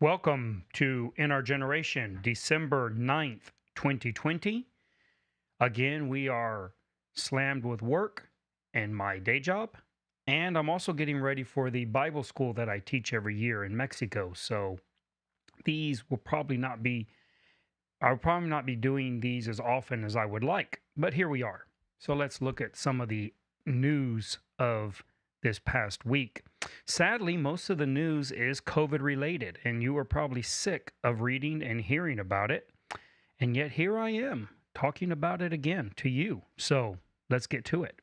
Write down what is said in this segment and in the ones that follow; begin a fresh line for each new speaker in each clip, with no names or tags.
Welcome to In Our Generation, December 9th, 2020. Again, we are slammed with work and my day job, and I'm also getting ready for the Bible school that I teach every year in Mexico. So these will probably not be, I'll probably not be doing these as often as I would like, but here we are. So let's look at some of the news of this past week. Sadly, most of the news is COVID related, and you are probably sick of reading and hearing about it. And yet here I am talking about it again to you. So let's get to it.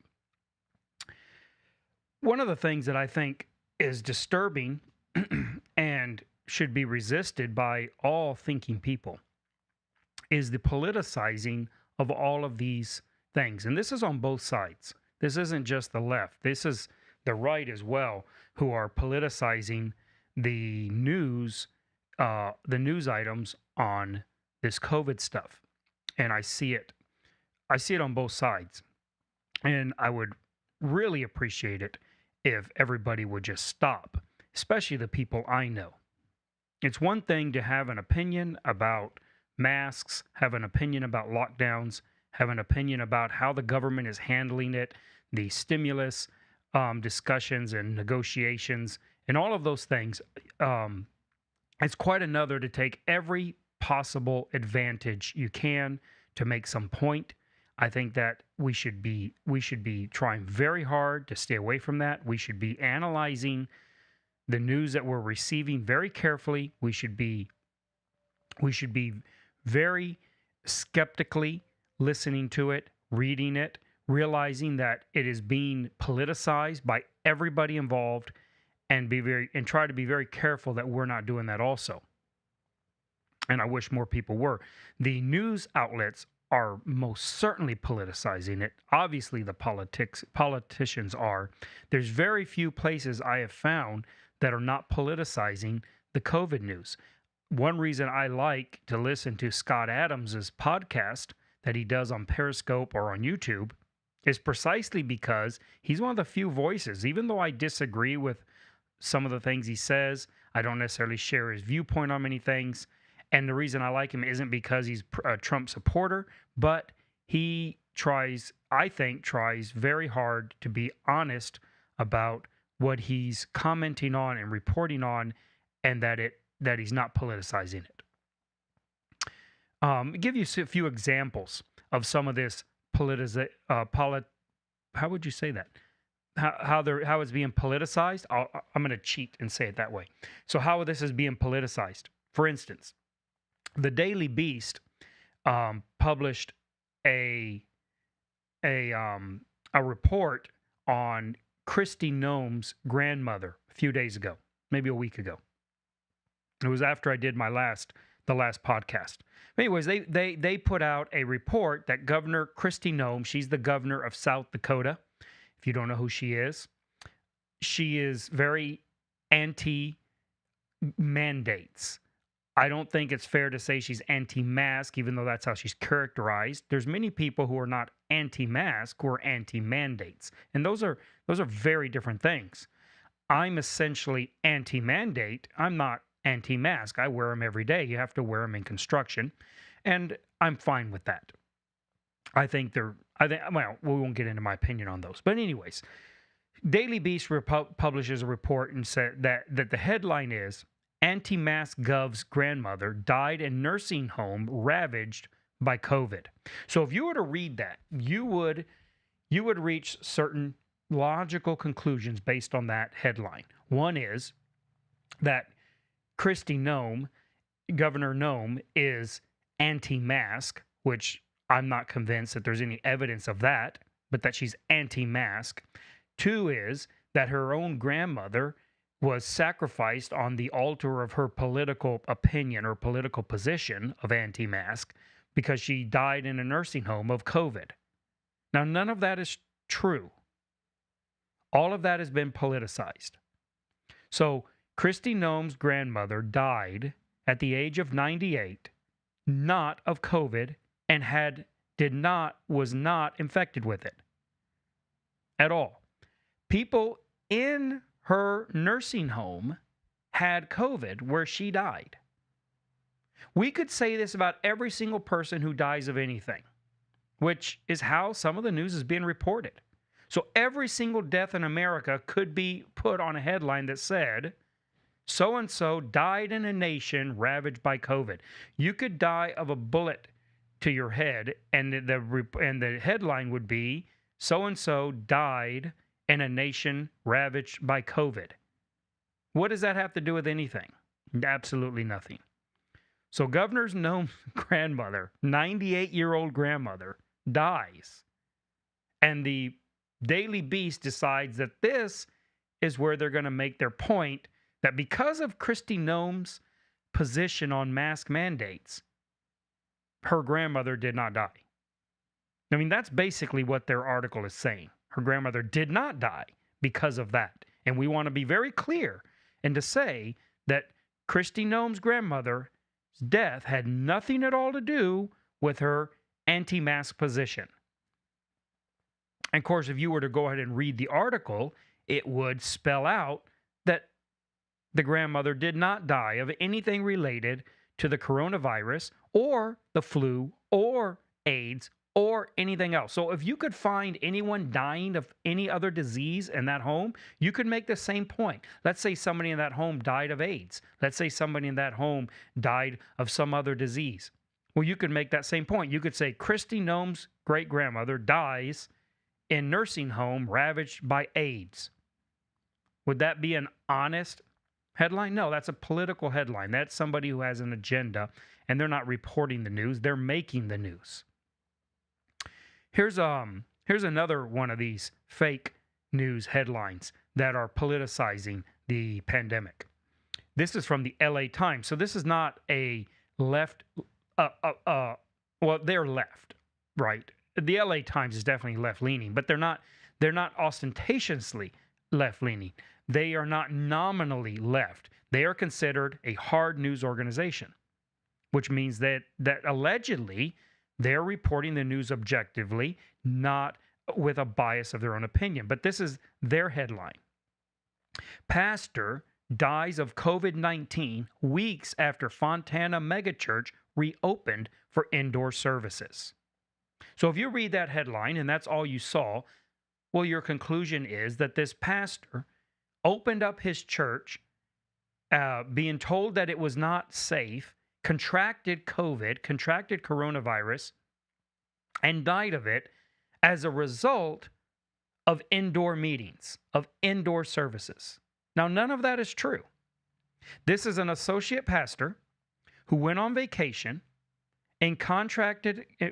One of the things that I think is disturbing and should be resisted by all thinking people is the politicizing of all of these things. And this is on both sides. This isn't just the left. This is the right as well, who are politicizing the news items on this COVID stuff. And I see it on both sides. And I would really appreciate it if everybody would just stop, especially the people I know. It's one thing to have an opinion about masks, have an opinion about lockdowns, have an opinion about how the government is handling it, the stimulus discussions and negotiations, and all of those things. It's quite another to take every possible advantage you can to make some point. I think that we should be trying very hard to stay away from that. We should be analyzing the news that we're receiving very carefully. We should be very skeptically listening to it, reading it, realizing that it is being politicized by everybody involved, and try to be very careful that we're not doing that also. And I wish more people were. The news outlets are most certainly politicizing it. Obviously, the politicians are. There's very few places I have found that are not politicizing the COVID news. One reason I like to listen to Scott Adams's podcast that he does on Periscope or on YouTube is precisely because he's one of the few voices. Even though I disagree with some of the things he says, I don't necessarily share his viewpoint on many things. And the reason I like him isn't because he's a Trump supporter, but he tries very hard to be honest about what he's commenting on and reporting on, and that he's not politicizing it. Give you a few examples of some of this how would you say that? How it's being politicized? I'm going to cheat and say it that way. So how this is being politicized. For instance, the Daily Beast published a report on Kristi Noem's grandmother a few days ago, maybe a week ago. It was after I did the last podcast. Anyways, they put out a report that Governor Kristi Noem, she's the governor of South Dakota. If you don't know who she is very anti-mandates. I don't think it's fair to say she's anti-mask, even though that's how she's characterized. There's many people who are not anti-mask, who are anti-mandates. And those are very different things. I'm essentially anti-mandate. I'm not anti-mask. I wear them every day. You have to wear them in construction. And I'm fine with that. We won't get into my opinion on those. But anyways, Daily Beast publishes a report and said that the headline is, Anti-mask gov's grandmother died in nursing home ravaged by COVID. So if you were to read that, you would reach certain logical conclusions based on that headline. One is that Kristi Noem, Governor Noem, is anti-mask, which I'm not convinced that there's any evidence of that, but that she's anti-mask. Two is that her own grandmother was sacrificed on the altar of her political opinion or political position of anti-mask because she died in a nursing home of COVID. Now, none of that is true. All of that has been politicized. So Kristi Noem's grandmother died at the age of 98, not of COVID, and was not infected with it at all. People in her nursing home had COVID, where she died. We could say this about every single person who dies of anything, which is how some of the news is being reported. So every single death in America could be put on a headline that said, so-and-so died in a nation ravaged by COVID. You could die of a bullet to your head, and the headline would be, so-and-so died in a nation ravaged by COVID. What does that have to do with anything? Absolutely nothing. So Governor Noem's grandmother, 98-year-old grandmother, dies. And the Daily Beast decides that this is where they're going to make their point, that because of Kristi Noem's position on mask mandates, her grandmother did not die. I mean, that's basically what their article is saying. Her grandmother did not die because of that. And we want to be very clear and to say that Kristi Noem's grandmother's death had nothing at all to do with her anti-mask position. And of course, if you were to go ahead and read the article, it would spell out that the grandmother did not die of anything related to the coronavirus or the flu or AIDS or anything else. So if you could find anyone dying of any other disease in that home, you could make the same point. Let's say somebody in that home died of AIDS. Let's say somebody in that home died of some other disease. Well, you could make that same point. You could say Kristi Noem's great-grandmother dies in nursing home ravaged by AIDS. Would that be an honest headline? No, that's a political headline. That's somebody who has an agenda, and they're not reporting the news. They're making the news. Here's another one of these fake news headlines that are politicizing the pandemic. This is from the LA Times. So this is not a left, well, they're left, right? The LA Times is definitely left-leaning, but they're not ostentatiously left-leaning. They are not nominally left. They are considered a hard news organization, which means that allegedly they're reporting the news objectively, not with a bias of their own opinion. But this is their headline. Pastor dies of COVID-19 weeks after Fontana megachurch reopened for indoor services. So if you read that headline and that's all you saw, well, your conclusion is that this pastor opened up his church, being told that it was not safe, contracted COVID, contracted coronavirus, and died of it as a result of indoor meetings, of indoor services. Now, none of that is true. This is an associate pastor who went on vacation and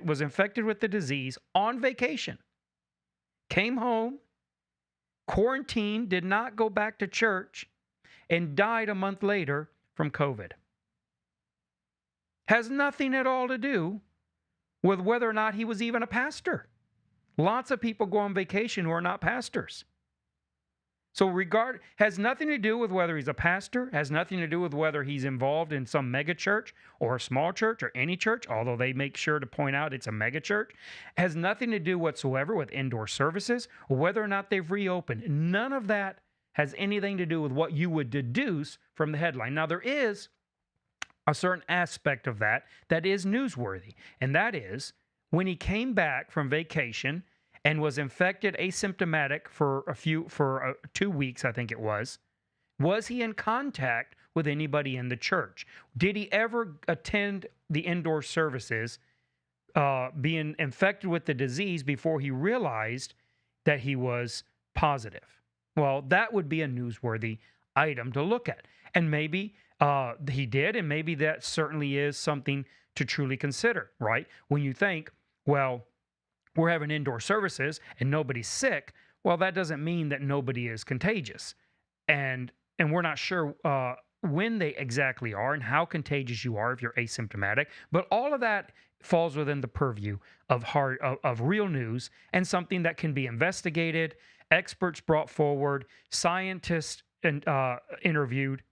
was infected with the disease on vacation, came home, quarantined, did not go back to church, and died a month later from COVID. Has nothing at all to do with whether or not he was even a pastor. Lots of people go on vacation who are not pastors. So has nothing to do with whether he's a pastor, has nothing to do with whether he's involved in some mega church or a small church or any church, although they make sure to point out it's a mega church. Has nothing to do whatsoever with indoor services or whether or not they've reopened. None of that has anything to do with what you would deduce from the headline. Now, there is a certain aspect of that is newsworthy, and that is when he came back from vacation and was infected asymptomatic for 2 weeks, I think it was he in contact with anybody in the church? Did he ever attend the indoor services being infected with the disease before he realized that he was positive? Well, that would be a newsworthy item to look at. And maybe he did, and maybe that certainly is something to truly consider, right? When you think, well, we're having indoor services and nobody's sick, well, that doesn't mean that nobody is contagious. And we're not sure when they exactly are and how contagious you are if you're asymptomatic. But all of that falls within the purview of real news and something that can be investigated, experts brought forward, scientists interviewed,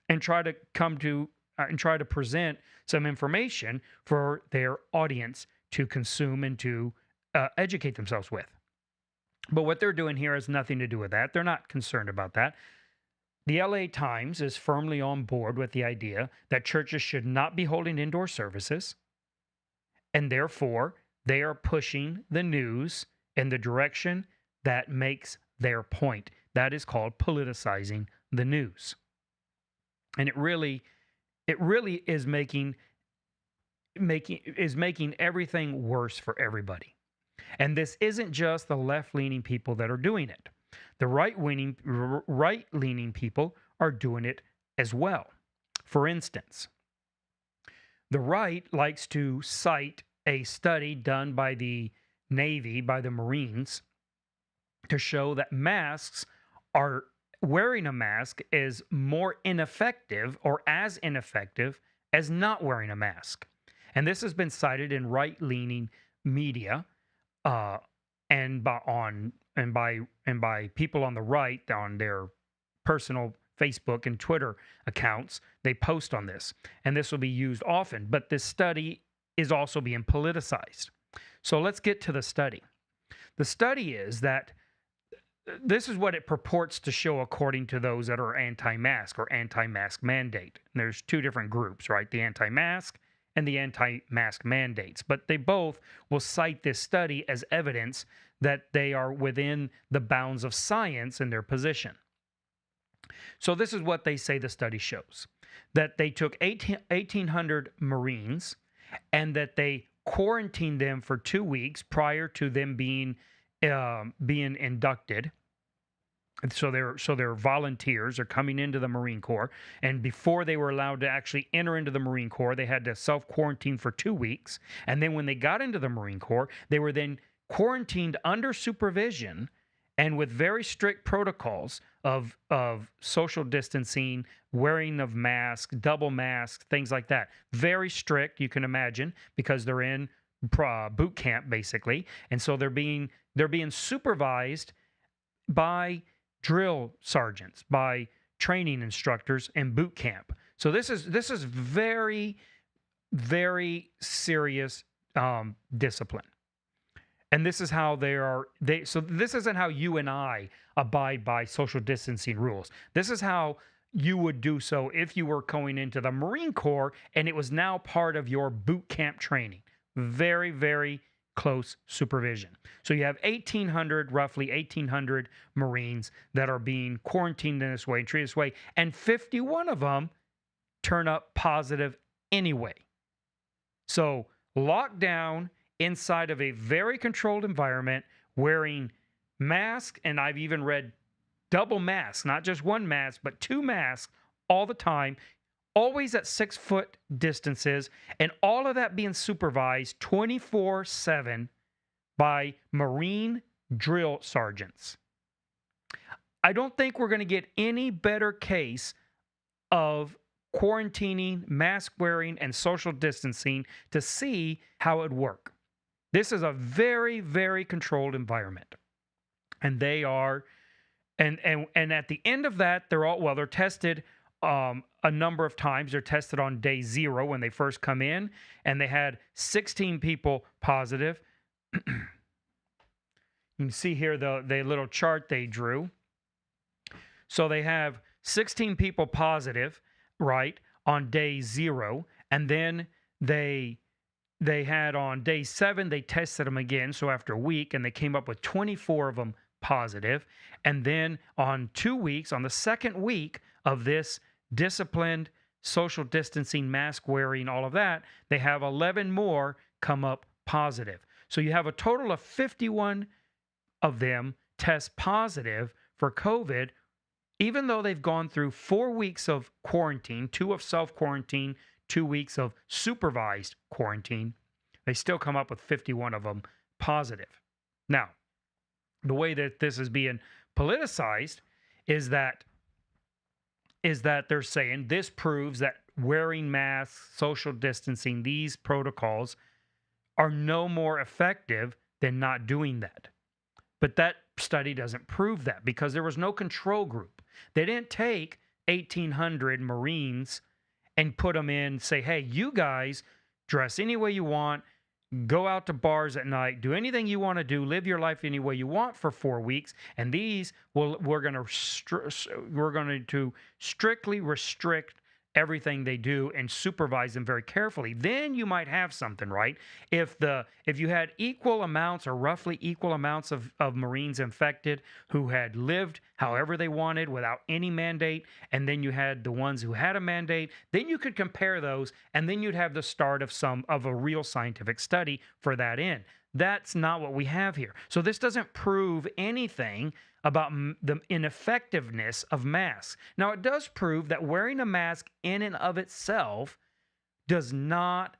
and try to present some information for their audience to consume and to educate themselves with. But what they're doing here has nothing to do with that. They're not concerned about that. The LA Times is firmly on board with the idea that churches should not be holding indoor services, and therefore they are pushing the news in the direction that makes their point. That is called politicizing the news. And it really is making everything worse for everybody. And this isn't just the left-leaning people that are doing it. The right-leaning people are doing it as well. For instance, the right likes to cite a study done by the Navy, by the Marines, to show that wearing a mask is more ineffective or as ineffective as not wearing a mask. And this has been cited in right-leaning media, uh, and by people on the right on their personal Facebook and Twitter accounts. They post on this, and this will be used often. But this study is also being politicized. So let's get to the study. The study is that this is what it purports to show according to those that are anti-mask or anti-mask mandate. And there's two different groups, right? The anti-mask and the anti-mask mandates. But they both will cite this study as evidence that they are within the bounds of science in their position. So this is what they say the study shows. That they took 1,800 Marines and that they quarantined them for 2 weeks prior to them being inducted. And so they're volunteers. They're coming into the Marine Corps, and before they were allowed to actually enter into the Marine Corps, they had to self-quarantine for 2 weeks. And then when they got into the Marine Corps, they were then quarantined under supervision and with very strict protocols of social distancing, wearing of masks, double masks, things like that. Very strict, you can imagine, because they're in boot camp basically, and so they're being supervised by drill sergeants, by training instructors in boot camp. So this is very, very serious discipline. And this is how so this isn't how you and I abide by social distancing rules. This is how you would do so if you were going into the Marine Corps and it was now part of your boot camp training. Very, very close supervision. So you have roughly 1,800 Marines that are being quarantined in this way and treated this way, and 51 of them turn up positive anyway. So locked down inside of a very controlled environment, wearing masks, and I've even read double masks, not just one mask, but 2 masks all the time, always at 6-foot distances, and all of that being supervised 24/7 by Marine drill sergeants. I don't think we're going to get any better case of quarantining, mask wearing, and social distancing to see how it would work. This is a very, very controlled environment. And they are, and at the end of that, they're tested a number of times. They're tested on day 0 when they first come in, and they had 16 people positive. You can see here the little chart they drew. So they have 16 people positive, right, on day 0, and then they had on day 7, they tested them again, so after a week, and they came up with 24 of them positive. And then on 2 weeks, on the second week of this disciplined social distancing, mask wearing, all of that, they have 11 more come up positive. So you have a total of 51 of them test positive for COVID, even though they've gone through 4 weeks of quarantine, 2 of self-quarantine, 2 weeks of supervised quarantine. They still come up with 51 of them positive. Now, the way that this is being politicized is that they're saying this proves that wearing masks, social distancing, these protocols are no more effective than not doing that. But that study doesn't prove that, because there was no control group. They didn't take 1,800 Marines and put them in, say, hey, you guys dress any way you want, go out to bars at night, do anything you want to do, live your life any way you want for 4 weeks, and these we're going to strictly restrict everything they do and supervise them very carefully. Then you might have something, right? If you had equal amounts or roughly equal amounts of Marines infected who had lived however they wanted without any mandate, and then you had the ones who had a mandate, then you could compare those, and then you'd have the start of a real scientific study for that end. That's not what we have here. So this doesn't prove anything about the ineffectiveness of masks. Now, it does prove that wearing a mask in and of itself does not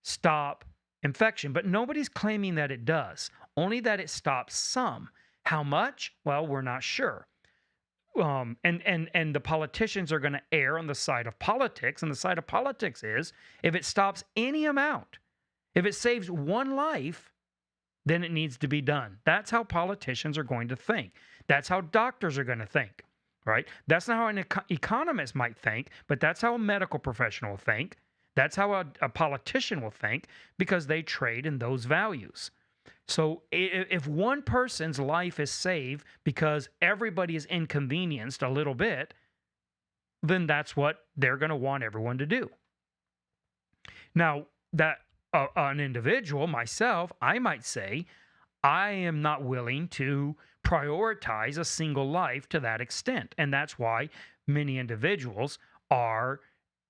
stop infection, but nobody's claiming that it does, only that it stops some. How much? Well, we're not sure. And the politicians are going to err on the side of politics, and the side of politics is if it stops any amount, if it saves one life, then it needs to be done. That's how politicians are going to think. That's how doctors are going to think, right? That's not how an economist might think, but that's how a medical professional will think. That's how a politician will think because they trade in those values. So if one person's life is saved because everybody is inconvenienced a little bit, then that's what they're going to want everyone to do. Now, that an individual, myself, I might say, I am not willing to prioritize a single life to that extent. And that's why many individuals are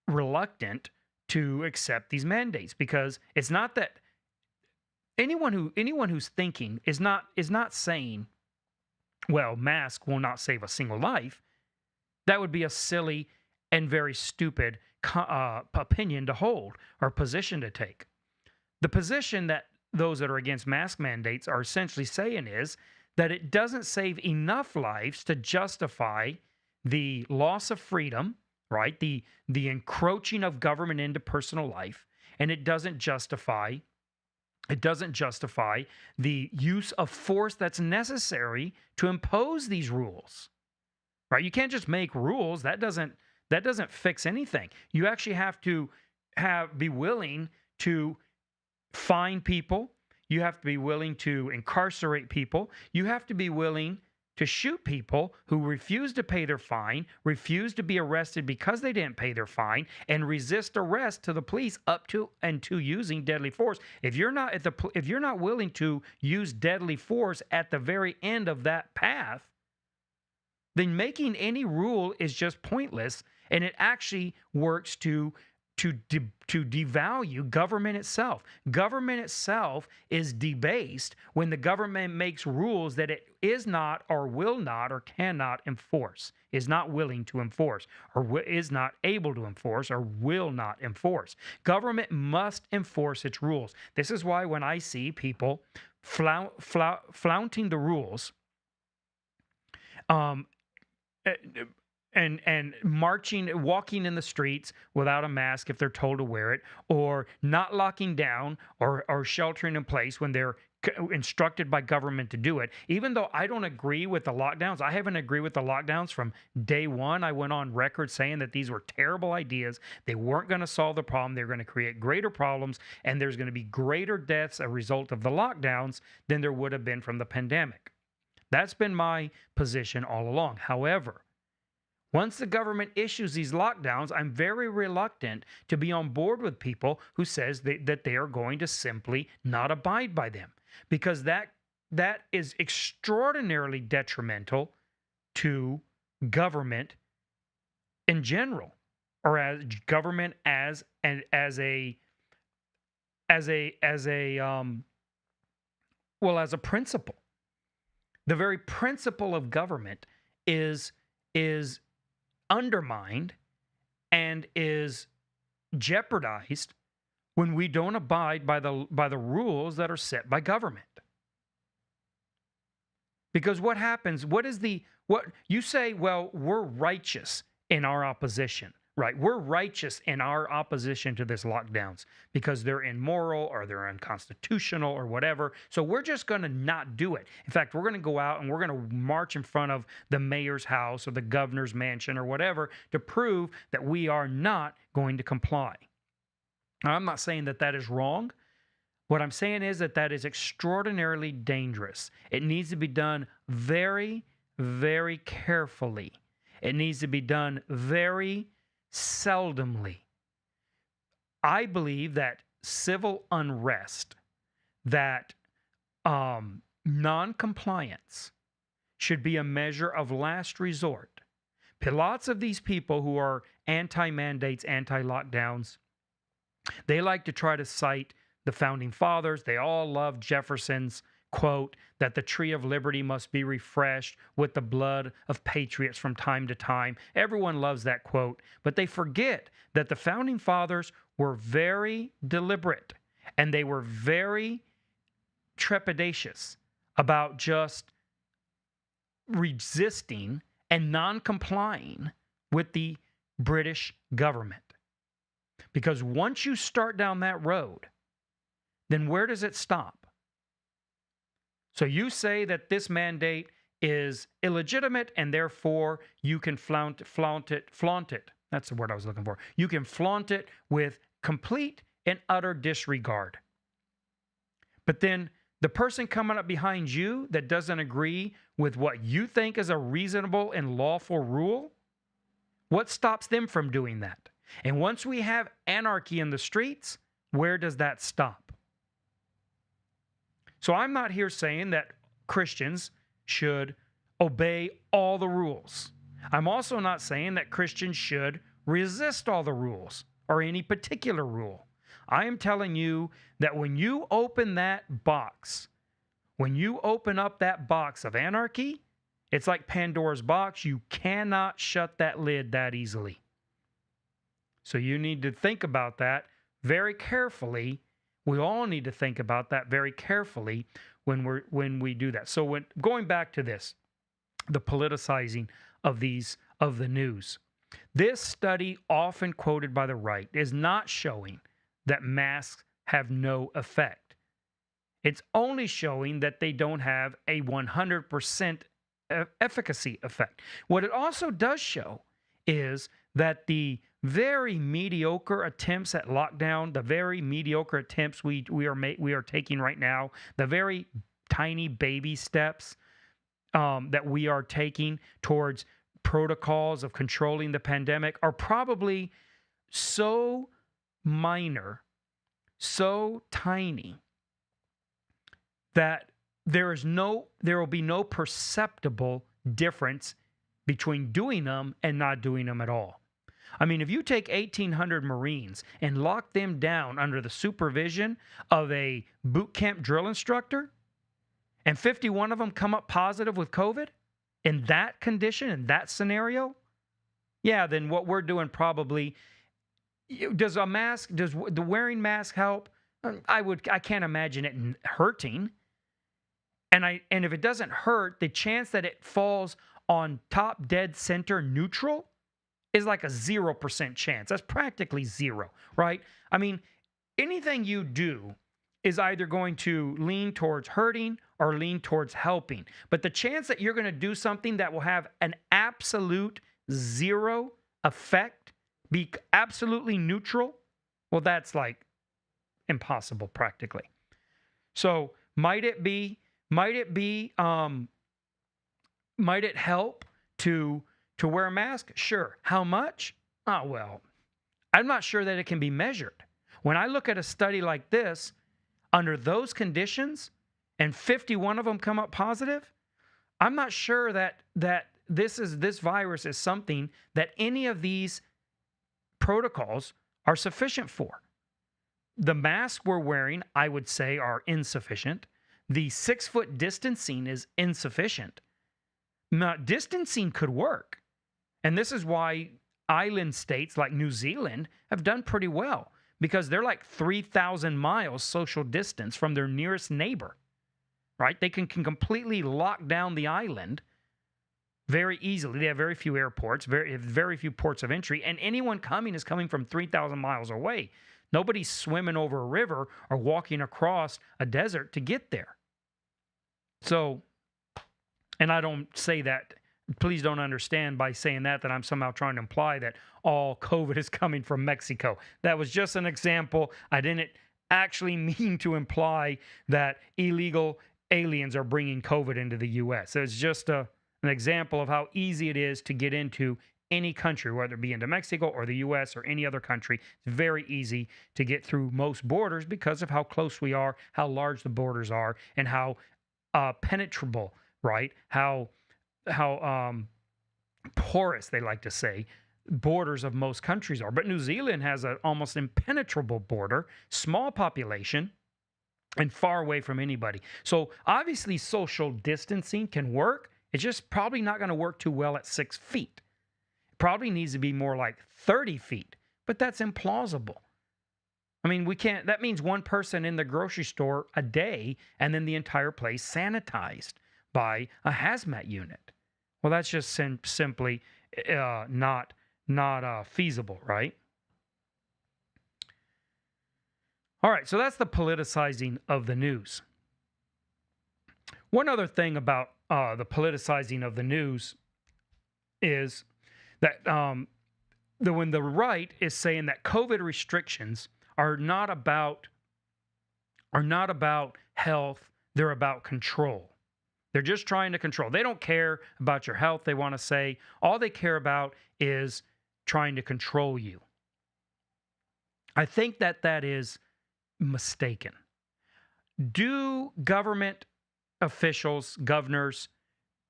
reluctant to accept these mandates, because it's not that anyone who's thinking is not saying, well, mask will not save a single life. That would be a silly and very stupid opinion to hold or position to take. The position that those that are against mask mandates are essentially saying is that it doesn't save enough lives to justify the loss of freedom, right? The encroaching of government into personal life, and it doesn't justify the use of force that's necessary to impose these rules. Right? You can't just make rules. That doesn't fix anything. You actually have to be willing to fine people. You have to be willing to incarcerate people. You have to be willing to shoot people who refuse to pay their fine, refuse to be arrested because they didn't pay their fine, and resist arrest to the police up to and to using deadly force. If you're not willing to use deadly force at the very end of that path, then making any rule is just pointless, and it actually works to devalue government itself. Government itself is debased when the government makes rules that it is not or will not or cannot enforce, is not willing to enforce, or is not able to enforce, or will not enforce. Government must enforce its rules. This is why when I see people flaunting the rules, and marching, walking in the streets without a mask if they're told to wear it, or not locking down or sheltering in place when they're instructed by government to do it. Even though I don't agree with the lockdowns, I haven't agreed with the lockdowns from day one. I went on record saying that these were terrible ideas. They weren't going to solve the problem. They're going to create greater problems, and there's going to be greater deaths as a result of the lockdowns than there would have been from the pandemic. That's been my position all along. However, once the government issues these lockdowns, I'm very reluctant to be on board with people who says that they are going to simply not abide by them, because that is extraordinarily detrimental to government in general, or as government as a principle. The very principle of government is undermined and is jeopardized when we don't abide by the rules that are set by government. Because what happens? What you say? Well, we're righteous in our opposition, right? We're righteous in our opposition to this lockdowns because they're immoral or they're unconstitutional or whatever. So we're just going to not do it. In fact, we're going to go out and we're going to march in front of the mayor's house or the governor's mansion or whatever to prove that we are not going to comply. Now, I'm not saying that is wrong. What I'm saying is that that is extraordinarily dangerous. It needs to be done very, very carefully. It needs to be done very seldomly. I believe that civil unrest, that non-compliance should be a measure of last resort. Lots of these people who are anti-mandates, anti-lockdowns, they like to try to cite the founding fathers. They all love Jefferson's quote that the tree of liberty must be refreshed with the blood of patriots from time to time. Everyone loves that quote, but they forget that the founding fathers were very deliberate and they were very trepidatious about just resisting and non-complying with the British government. Because once you start down that road, then where does it stop? So you say that this mandate is illegitimate and therefore you can flaunt it. That's the word I was looking for. You can flaunt it with complete and utter disregard. But then the person coming up behind you that doesn't agree with what you think is a reasonable and lawful rule, what stops them from doing that? And once we have anarchy in the streets, where does that stop? So I'm not here saying that Christians should obey all the rules. I'm also not saying that Christians should resist all the rules or any particular rule. I am telling you that when you open that box, when you open up that box of anarchy, it's like Pandora's box. You cannot shut that lid that easily. So you need to think about that very carefully. We all need to think about that very carefully when we do that. So going back to this, the politicizing of the news. This study, often quoted by the right, is not showing that masks have no effect. It's only showing that they don't have a 100% efficacy effect. What it also does show is that the very mediocre attempts at lockdown, the very mediocre attempts we are taking right now, the very tiny baby steps that we are taking towards protocols of controlling the pandemic are probably so minor, so tiny, that there will be no perceptible difference between doing them and not doing them at all. I mean, if you take 1,800 Marines and lock them down under the supervision of a boot camp drill instructor, and 51 of them come up positive with COVID, in that condition, in that scenario, yeah, then what we're doing probably, does the wearing mask help? I can't imagine it hurting. And if it doesn't hurt, the chance that it falls on top dead center neutral is like a 0% chance. That's practically zero, right? I mean, anything you do is either going to lean towards hurting or lean towards helping. But the chance that you're going to do something that will have an absolute zero effect, be absolutely neutral, well, that's like impossible practically. So might it help to wear a mask? Sure. How much? Oh, well, I'm not sure that it can be measured. When I look at a study like this, under those conditions, and 51 of them come up positive, I'm not sure that this virus is something that any of these protocols are sufficient for. The masks we're wearing, I would say, are insufficient. The 6-foot distancing is insufficient. Now, distancing could work. And this is why island states like New Zealand have done pretty well, because they're like 3,000 miles social distance from their nearest neighbor, right? They can completely lock down the island very easily. They have very few airports, very few ports of entry, and anyone coming is coming from 3,000 miles away. Nobody's swimming over a river or walking across a desert to get there. So, and I don't say that, please don't understand by saying that I'm somehow trying to imply that all COVID is coming from Mexico. That was just an example. I didn't actually mean to imply that illegal aliens are bringing COVID into the U.S. So it's just an example of how easy it is to get into any country, whether it be into Mexico or the U.S. or any other country. It's very easy to get through most borders because of how close we are, how large the borders are, and how penetrable, right? How porous, they like to say, borders of most countries are. But New Zealand has an almost impenetrable border, small population, and far away from anybody. So obviously social distancing can work. It's just probably not going to work too well at 6 feet. It probably needs to be more like 30 feet, but that's implausible. I mean, we can't, that means one person in the grocery store a day and then the entire place sanitized by a hazmat unit. Well, that's just simply not feasible, right? All right, so that's the politicizing of the news. One other thing about the politicizing of the news is that when the right is saying that COVID restrictions are not about health, they're about control. They're just trying to control. They don't care about your health, they want to say. All they care about is trying to control you. I think that is mistaken. Do government officials, governors,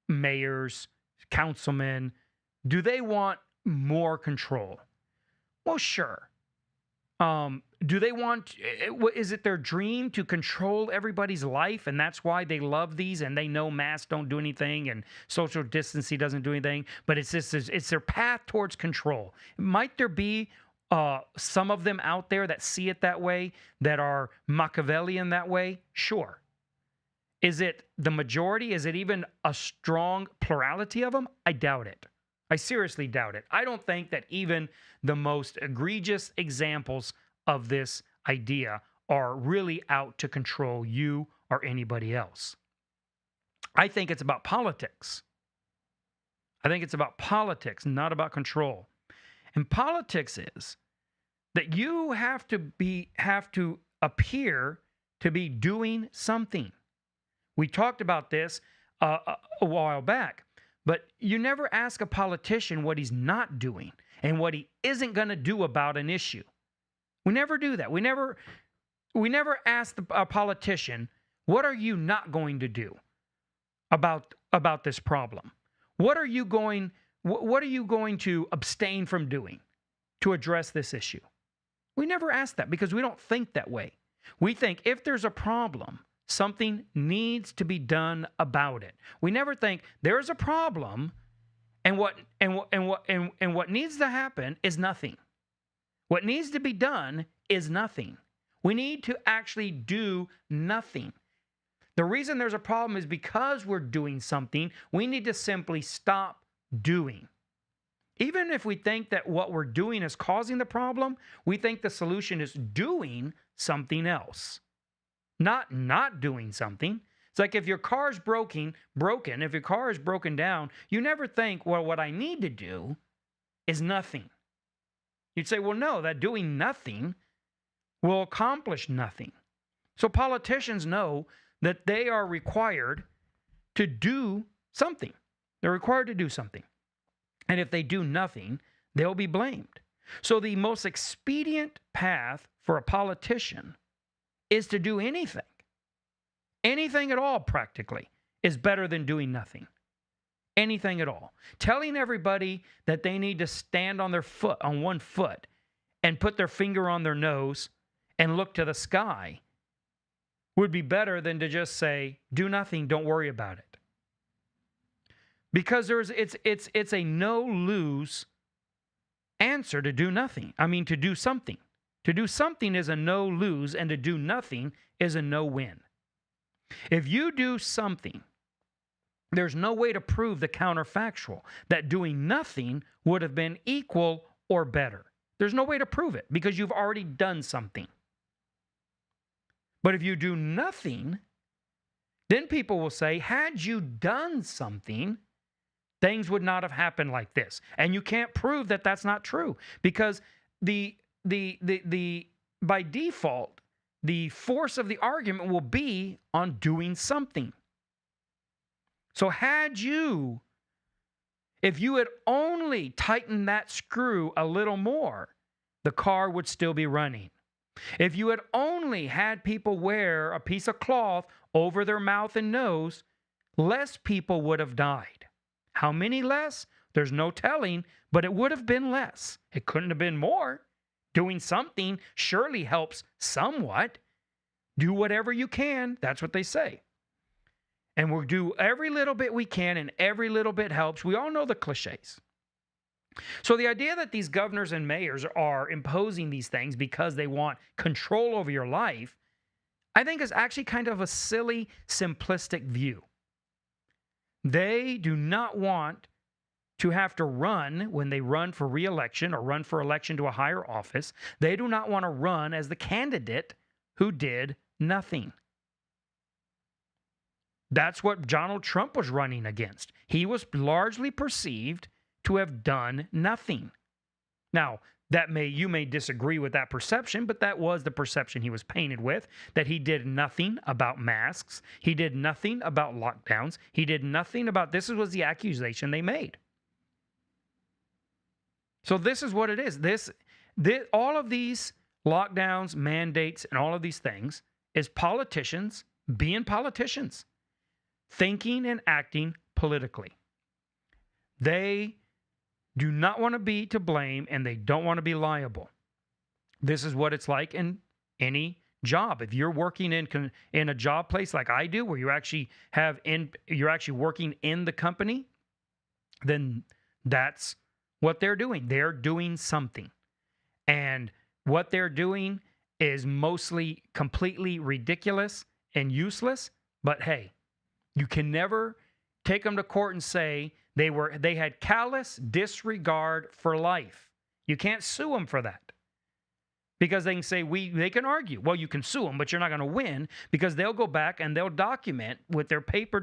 mayors, councilmen, do they want more control? Well, sure. Do they want, is it their dream to control everybody's life, and that's why they love these and they know masks don't do anything and social distancing doesn't do anything, but it's their path towards control. Might there be some of them out there that see it that way, that are Machiavellian that way? Sure. Is it the majority? Is it even a strong plurality of them? I doubt it. I seriously doubt it. I don't think that even the most egregious examples of this idea are really out to control you or anybody else. I think it's about politics. I think it's about politics, not about control. And politics is that you have to appear to be doing something. We talked about this a while back, but you never ask a politician what he's not doing and what he isn't going to do about an issue. We never do that. We never ask a politician, what are you not going to do about this problem? What are you going to abstain from doing to address this issue? We never ask that because we don't think that way. We think if there's a problem, something needs to be done about it. We never think there's a problem and what needs to happen is nothing. What needs to be done is nothing. We need to actually do nothing. The reason there's a problem is because we're doing something. We need to simply stop doing. Even if we think that what we're doing is causing the problem, we think the solution is doing something else. Not doing something. It's like if your car's broken, if your car is broken down, you never think, well, what I need to do is nothing. You'd say, well, no, that doing nothing will accomplish nothing. So politicians know that they are required to do something. They're required to do something. And if they do nothing, they'll be blamed. So the most expedient path for a politician is to do anything. Anything at all, practically, is better than doing nothing. Anything at all. Telling everybody that they need to stand on one foot and put their finger on their nose and look to the sky would be better than to just say, do nothing, don't worry about it. Because it's a no-lose answer to do nothing. I mean, to do something. To do something is a no-lose, and to do nothing is a no-win. If you do something, there's no way to prove the counterfactual, that doing nothing would have been equal or better. There's no way to prove it because you've already done something. But if you do nothing, then people will say, had you done something, things would not have happened like this. And you can't prove that that's not true because by default, the force of the argument will be on doing something. So if you had only tightened that screw a little more, the car would still be running. If you had only had people wear a piece of cloth over their mouth and nose, less people would have died. How many less? There's no telling, but it would have been less. It couldn't have been more. Doing something surely helps somewhat. Do whatever you can. That's what they say. And we'll do every little bit we can, and every little bit helps. We all know the cliches. So the idea that these governors and mayors are imposing these things because they want control over your life, I think is actually kind of a silly, simplistic view. They do not want to have to run when they run for re-election or run for election to a higher office. They do not want to run as the candidate who did nothing. That's what Donald Trump was running against. He was largely perceived to have done nothing. Now, you may disagree with that perception, but that was the perception he was painted with, that he did nothing about masks. He did nothing about lockdowns. He did nothing about this. Was the accusation they made. So this is what it is. All of these lockdowns, mandates, and all of these things is politicians being politicians, thinking and acting politically. They do not want to be to blame, and they don't want to be liable. This is what it's like in any job. If you're working in a job place like I do, where you're actually working in the company, then that's what they're doing. They're doing something. And what they're doing is mostly completely ridiculous and useless. But hey, you can never take them to court and say they had callous disregard for life. You can't sue them for that. Because they can say, they can argue. Well, you can sue them, but you're not going to win, because they'll go back and they'll document with their paper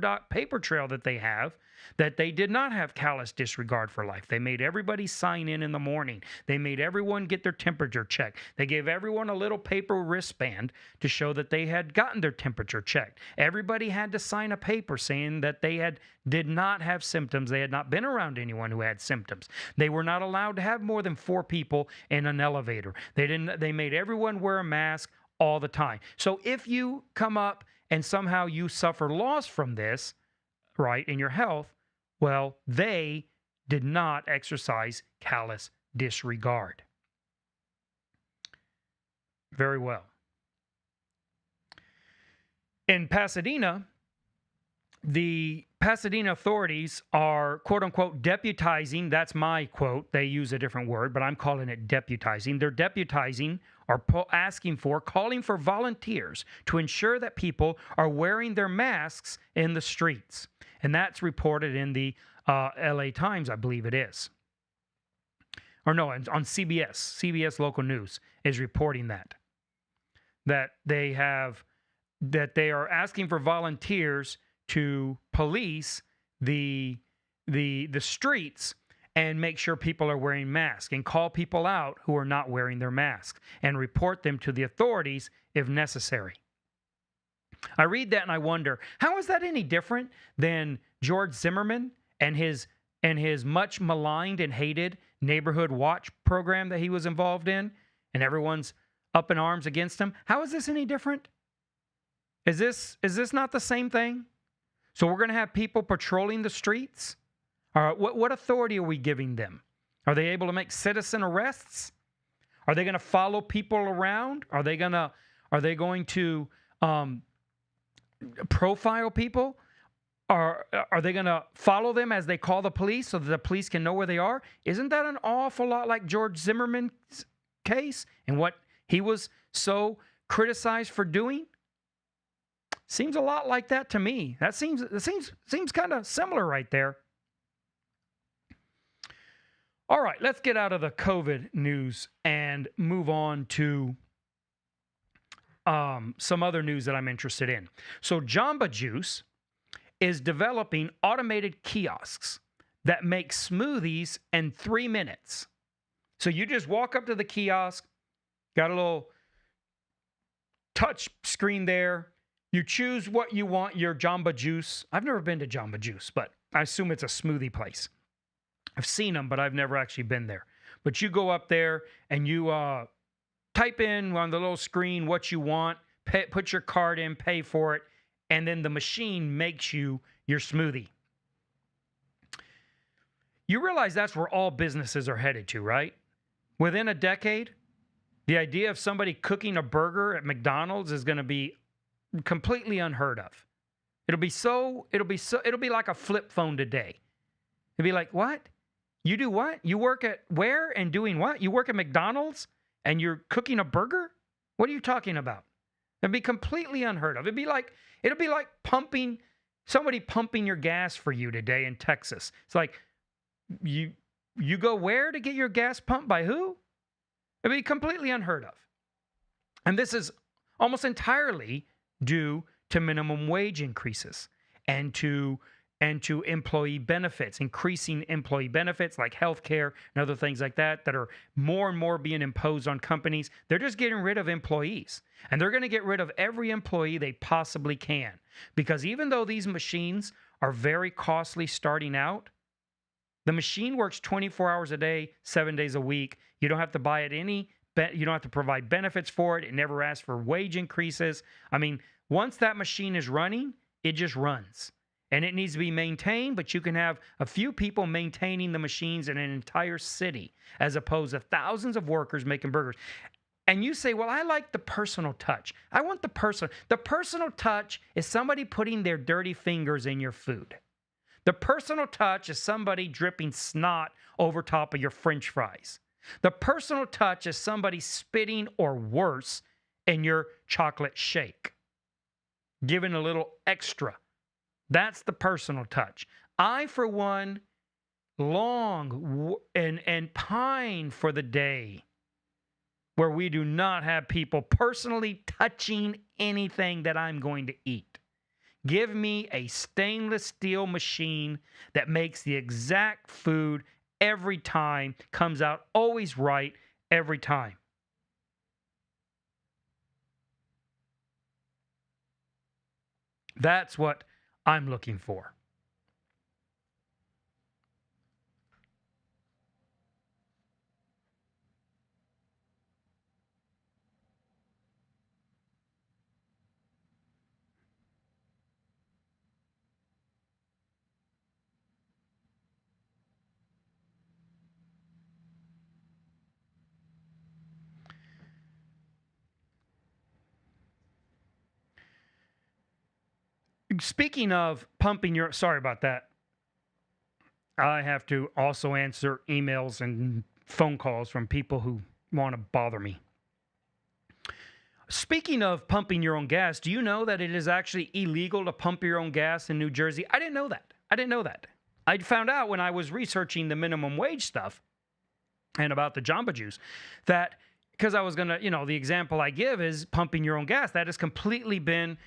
trail that they have that they did not have callous disregard for life. They made everybody sign in the morning. They made everyone get their temperature checked. They gave everyone a little paper wristband to show that they had gotten their temperature checked. Everybody had to sign a paper saying that they did not have symptoms. They had not been around anyone who had symptoms. They were not allowed to have more than 4 people in an elevator. They made everyone wear a mask all the time. So if you come up and somehow you suffer loss from this, right, in your health, well, they did not exercise callous disregard. Very well. In Pasadena, the Pasadena authorities are, quote unquote, deputizing. That's my quote. They use a different word, but I'm calling it deputizing. They're deputizing or calling for volunteers to ensure that people are wearing their masks in the streets. And that's reported in the LA Times, I believe it is. Or no, on CBS. CBS Local News is reporting that they are asking for volunteers to police the streets and make sure people are wearing masks, and call people out who are not wearing their masks and report them to the authorities if necessary. I read that and I wonder, how is that any different than George Zimmerman and his much maligned and hated Neighborhood Watch program that he was involved in, and everyone's up in arms against him? How is this any different? Is this not the same thing? So we're going to have people patrolling the streets? What authority are we giving them? Are they able to make citizen arrests? Are they going to follow people around? Are they going to profile people? Are they going to follow them as they call the police so that the police can know where they are? Isn't that an awful lot like George Zimmerman's case and what he was so criticized for doing? Seems a lot like that to me. That seems kind of similar right there. All right, let's get out of the COVID news and move on to some other news that I'm interested in. So Jamba Juice is developing automated kiosks that make smoothies in 3 minutes. So you just walk up to the kiosk, got a little touch screen there. You choose what you want, your Jamba Juice. I've never been to Jamba Juice, but I assume it's a smoothie place. I've seen them, but I've never actually been there. But you go up there and you type in on the little screen what you want, put your card in, pay for it, and then the machine makes you your smoothie. You realize that's where all businesses are headed to, right? Within a decade, the idea of somebody cooking a burger at McDonald's is going to be completely unheard of. It'll be like a flip phone today. It'll be like, what? You do what? You work at where and doing what? You work at McDonald's and you're cooking a burger? What are you talking about? It'd be completely unheard of. It'll be like somebody pumping your gas for you today in Texas. It's like, you go where to get your gas pumped? By who? It'd be completely unheard of. And this is almost entirely due to minimum wage increases and to employee benefits, increasing employee benefits like healthcare and other things like that are more and more being imposed on companies. They're just getting rid of employees, and they're going to get rid of every employee they possibly can, because even though these machines are very costly starting out, the machine works 24 hours a day, 7 days a week. You don't have to buy it you don't have to provide benefits for it. It never asks for wage increases. I mean, once that machine is running, it just runs. And it needs to be maintained, but you can have a few people maintaining the machines in an entire city as opposed to thousands of workers making burgers. And you say, well, I like the personal touch. I want the personal. The personal touch is somebody putting their dirty fingers in your food. The personal touch is somebody dripping snot over top of your French fries. The personal touch is somebody spitting or worse in your chocolate shake, giving a little extra. That's the personal touch. I, for one, long and pine for the day where we do not have people personally touching anything that I'm going to eat. Give me a stainless steel machine that makes the exact food every time, comes out always right every time. That's what I'm looking for. Speaking of pumping your, sorry about that. I have to also answer emails and phone calls from people who want to bother me. Speaking of pumping your own gas, do you know that it is actually illegal to pump your own gas in New Jersey? I didn't know that. I found out when I was researching the minimum wage stuff and about the Jamba Juice that, because I was going to, the example I give is pumping your own gas. That has completely been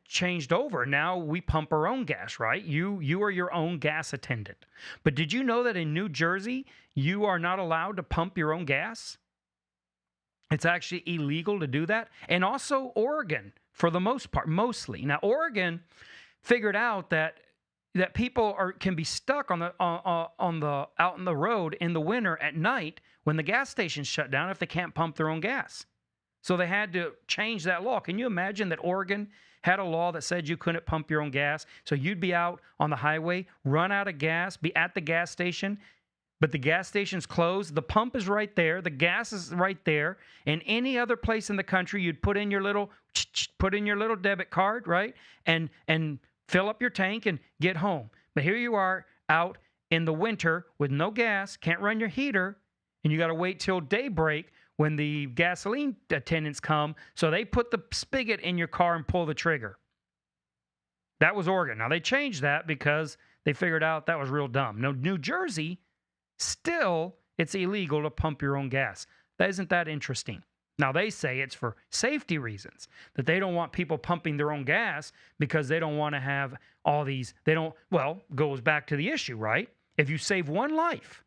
changed over. Now we pump our own gas, right? You are your own gas attendant. But did you know that in New Jersey, you are not allowed to pump your own gas? It's actually illegal to do that. And also Oregon, for the most part, mostly. Now, Oregon figured out that people can be stuck out in the road in the winter at night when the gas stations shut down if they can't pump their own gas. So they had to change that law. Can you imagine that Oregon had a law that said you couldn't pump your own gas? So you'd be out on the highway, run out of gas, be at the gas station, but the gas station's closed. The pump is right there. The gas is right there. And any other place in the country, you'd put in your little debit card, right? And fill up your tank and get home. But here you are out in the winter with no gas, can't run your heater, and you got to wait till daybreak when the gasoline attendants come, so they put the spigot in your car and pull the trigger. That was Oregon. Now, they changed that because they figured out that was real dumb. Now, New Jersey, still, it's illegal to pump your own gas. Isn't that interesting? Now, they say it's for safety reasons, that they don't want people pumping their own gas because they don't want to have all these, goes back to the issue, right? If you save one life,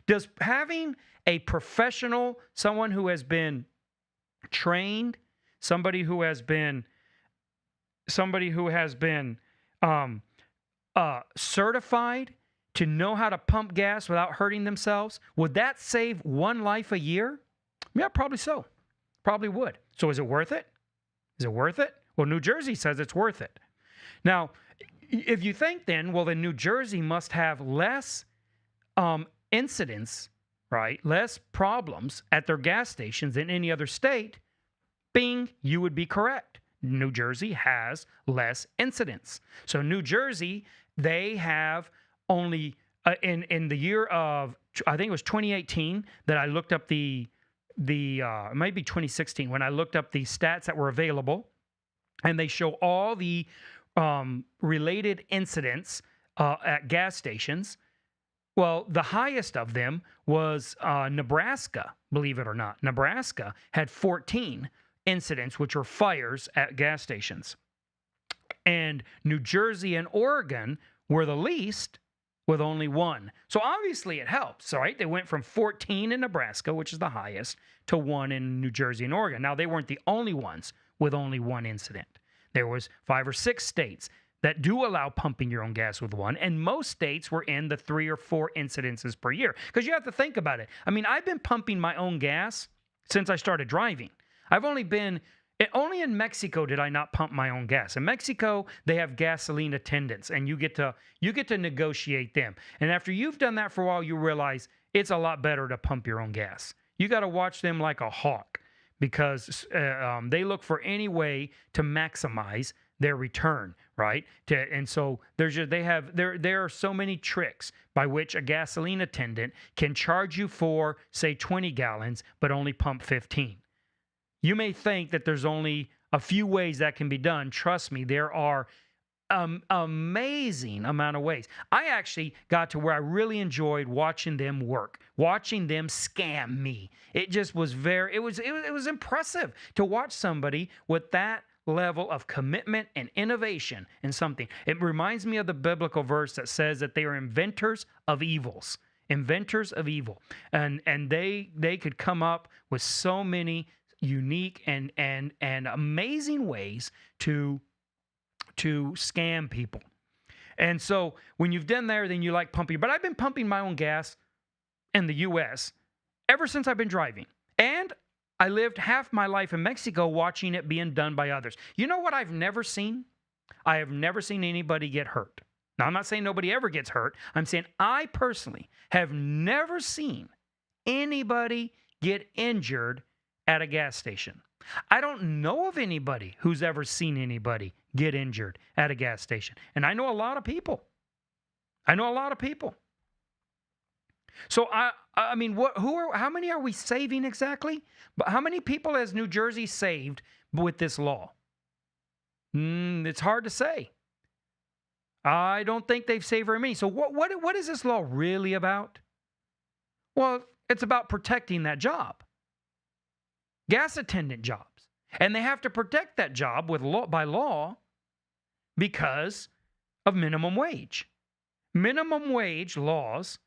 does having a professional, someone who has been trained somebody who has been um, certified to know how to pump gas without hurting themselves, would that save one life a year? Yeah, probably so. Probably would. So is it worth it? Is it worth it? Well, New Jersey says it's worth it. Now, if you think then, well, then New Jersey must have less incidents, right? Less problems at their gas stations than any other state. Bing, you would be correct. New Jersey has less incidents. So New Jersey, they have only in the year of, I think it was 2018 that I looked up it might be 2016 when I looked up the stats that were available, and they show all the related incidents at gas stations. Well, the highest of them was Nebraska, believe it or not. Nebraska had 14 incidents, which were fires at gas stations. And New Jersey and Oregon were the least, with only 1. So obviously it helps, right? They went from 14 in Nebraska, which is the highest, to 1 in New Jersey and Oregon. Now, they weren't the only ones with only 1 incident. There was 5 or 6 states that do allow pumping your own gas with 1, and most states were in the 3 or 4 incidences per year. Because you have to think about it. I mean, I've been pumping my own gas since I started driving. Only in Mexico did I not pump my own gas. In Mexico, they have gasoline attendants, and you get to negotiate them. And after you've done that for a while, you realize it's a lot better to pump your own gas. You got to watch them like a hawk, because they look for any way to maximize their return, right? And so there are so many tricks by which a gasoline attendant can charge you for, say, 20 gallons, but only pump 15. You may think that there's only a few ways that can be done. Trust me, there are amazing amount of ways. I actually got to where I really enjoyed watching them work, watching them scam me. It just was it was impressive to watch somebody with that level of commitment and innovation in something. It reminds me of the biblical verse that says that they are inventors of evils. Inventors of evil. And they could come up with so many unique and amazing ways to scam people. And so when you've done there, then you like pumping. But I've been pumping my own gas in the U.S. ever since I've been driving. And I lived half my life in Mexico watching it being done by others. You know what I've never seen? I have never seen anybody get hurt. Now, I'm not saying nobody ever gets hurt. I'm saying I personally have never seen anybody get injured at a gas station. I don't know of anybody who's ever seen anybody get injured at a gas station. And I know a lot of people. So I mean, how many are we saving exactly? But how many people has New Jersey saved with this law? It's hard to say. I don't think they've saved very many. So what is this law really about? Well, it's about protecting that job. Gas attendant jobs. And they have to protect that job by law because of minimum wage. Minimum wage laws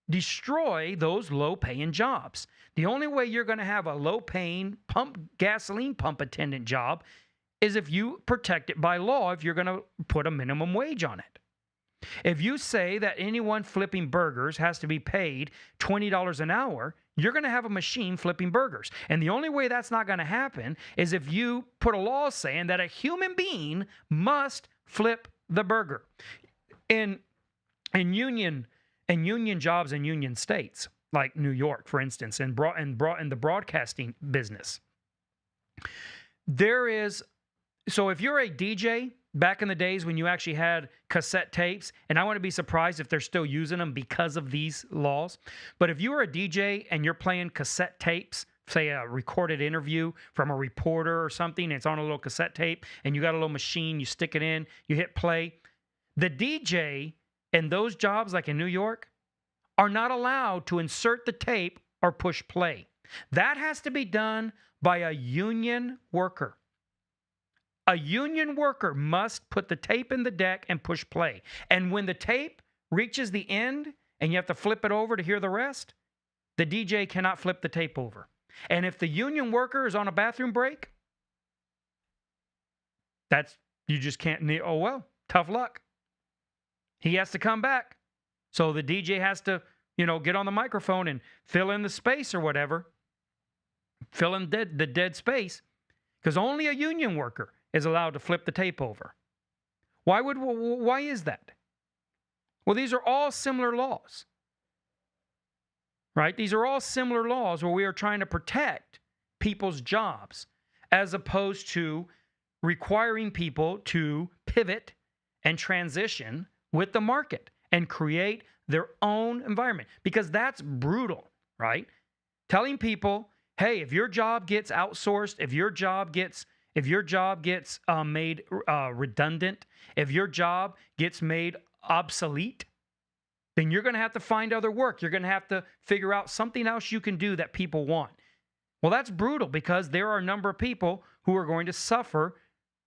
destroy those low-paying jobs. The only way you're going to have a low-paying gasoline pump attendant job is if you protect it by law, if you're going to put a minimum wage on it. If you say that anyone flipping burgers has to be paid $20 an hour, you're going to have a machine flipping burgers. And the only way that's not going to happen is if you put a law saying that a human being must flip the burger. In union jobs in union states, like New York, for instance, in the broadcasting business, so if you're a DJ, back in the days when you actually had cassette tapes, and I wouldn't be surprised if they're still using them because of these laws. But if you were a DJ and you're playing cassette tapes, say a recorded interview from a reporter or something, and it's on a little cassette tape, and you got a little machine, you stick it in, you hit play. The DJ in those jobs, like in New York, are not allowed to insert the tape or push play. That has to be done by a union worker. A union worker must put the tape in the deck and push play. And when the tape reaches the end and you have to flip it over to hear the rest, the DJ cannot flip the tape over. And if the union worker is on a bathroom break, You just can't, oh, well, tough luck. He has to come back. So the DJ has to, get on the microphone and fill in the space or whatever, fill in the dead space, because only a union worker is allowed to flip the tape over. Why is that? Well, these are all similar laws, right? These are all similar laws where we are trying to protect people's jobs as opposed to requiring people to pivot and transition with the market and create their own environment, because that's brutal, right? Telling people, hey, if your job gets outsourced, if your job gets made redundant, if your job gets made obsolete, then you're going to have to find other work. You're going to have to figure out something else you can do that people want. Well, that's brutal, because there are a number of people who are going to suffer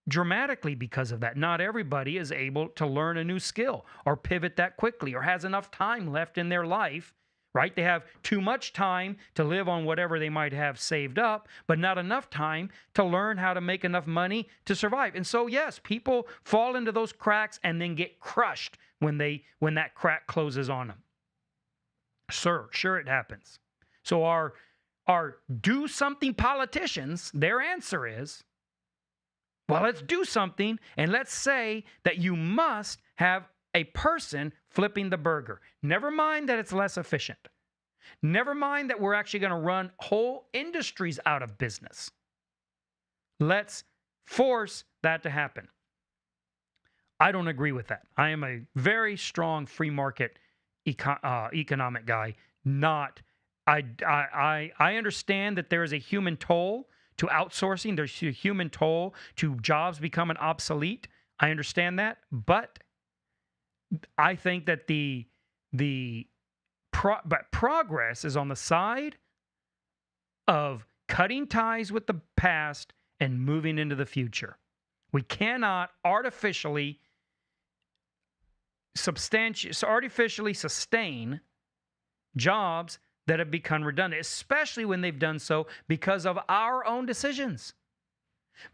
dramatically because of that. Not everybody is able to learn a new skill or pivot that quickly or has enough time left in their life, right? They have too much time to live on whatever they might have saved up, but not enough time to learn how to make enough money to survive. And so, yes, people fall into those cracks and then get crushed when that crack closes on them. Sure it happens. So our do something politicians, their answer is, well, let's do something, and let's say that you must have a person flipping the burger. Never mind that it's less efficient. Never mind that we're actually going to run whole industries out of business. Let's force that to happen. I don't agree with that. I am a very strong free market economic guy. I understand that there is a human toll to outsourcing. There's a human toll to jobs becoming obsolete. I understand that, but I think that but progress is on the side of cutting ties with the past and moving into the future. We cannot artificially sustain jobs that have become redundant, especially when they've done so because of our own decisions.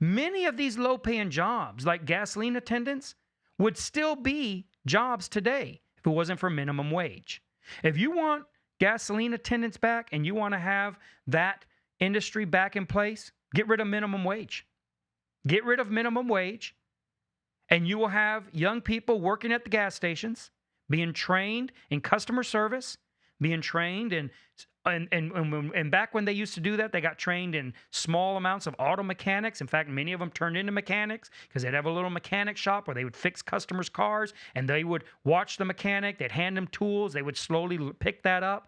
Many of these low-paying jobs, like gasoline attendants, would still be jobs today if it wasn't for minimum wage. If you want gasoline attendants back and you want to have that industry back in place, get rid of minimum wage. Get rid of minimum wage, and you will have young people working at the gas stations, being trained in customer service, being trained in, and back when they used to do that, they got trained in small amounts of auto mechanics. In fact, many of them turned into mechanics because they'd have a little mechanic shop where they would fix customers' cars, and they would watch the mechanic. They'd hand them tools. They would slowly pick that up,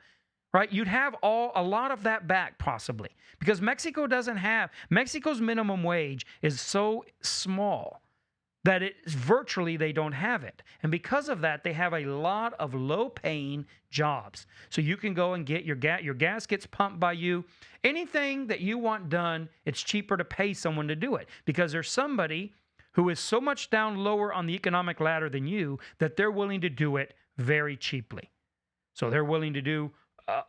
right? You'd have a lot of that back possibly, because Mexico's minimum wage is so small that it's virtually they don't have it. And because of that, they have a lot of low-paying jobs. So you can go and get your gas gets pumped by you. Anything that you want done, it's cheaper to pay someone to do it, because there's somebody who is so much down lower on the economic ladder than you that they're willing to do it very cheaply. So they're willing to do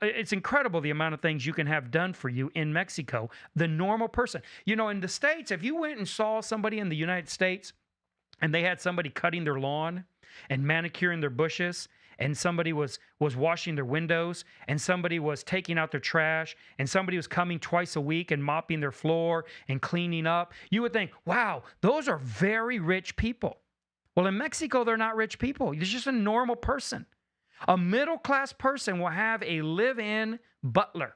it's incredible the amount of things you can have done for you in Mexico. The normal person. In the States, if you went and saw somebody in the United States and they had somebody cutting their lawn and manicuring their bushes, and somebody was washing their windows, and somebody was taking out their trash, and somebody was coming twice a week and mopping their floor and cleaning up, you would think, wow, those are very rich people. Well, in Mexico, they're not rich people. It's just a normal person. A middle-class person will have a live-in butler.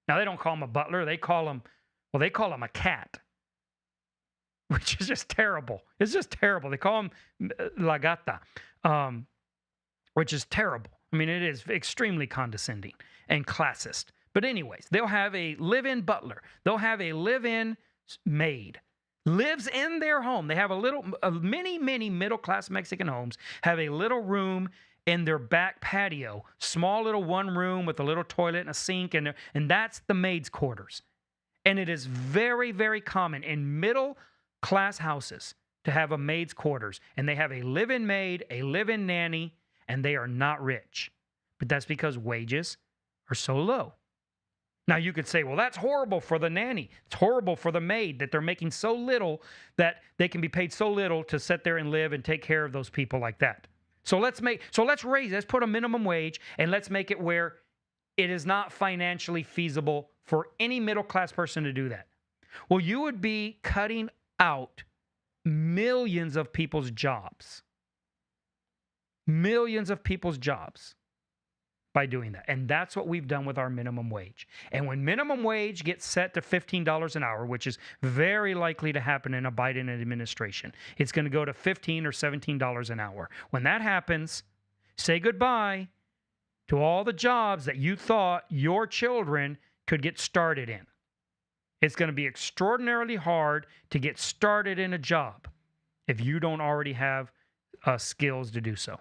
Now, they don't call him a butler. They call him a cat, which is just terrible. It's just terrible. They call him la gata, which is terrible. I mean, it is extremely condescending and classist. But anyways, they'll have a live-in butler. They'll have a live-in maid. Lives in their home. They have many middle-class Mexican homes have a little room in their back patio, small little one room with a little toilet and a sink, and that's the maid's quarters. And it is very, very common in middle-class houses to have a maid's quarters, and they have a live-in maid, a live-in nanny, and they are not rich. But that's because wages are so low. Now, you could say, well, that's horrible for the nanny. It's horrible for the maid that they're making so little that they can be paid so little to sit there and live and take care of those people like that. So let's put a minimum wage and let's make it where it is not financially feasible for any middle class person to do that. Well, you would be cutting out millions of people's jobs. Millions of people's jobs by doing that. And that's what we've done with our minimum wage. And when minimum wage gets set to $15 an hour, which is very likely to happen in a Biden administration, it's going to go to $15 or $17 an hour. When that happens, say goodbye to all the jobs that you thought your children could get started in. It's going to be extraordinarily hard to get started in a job if you don't already have skills to do so.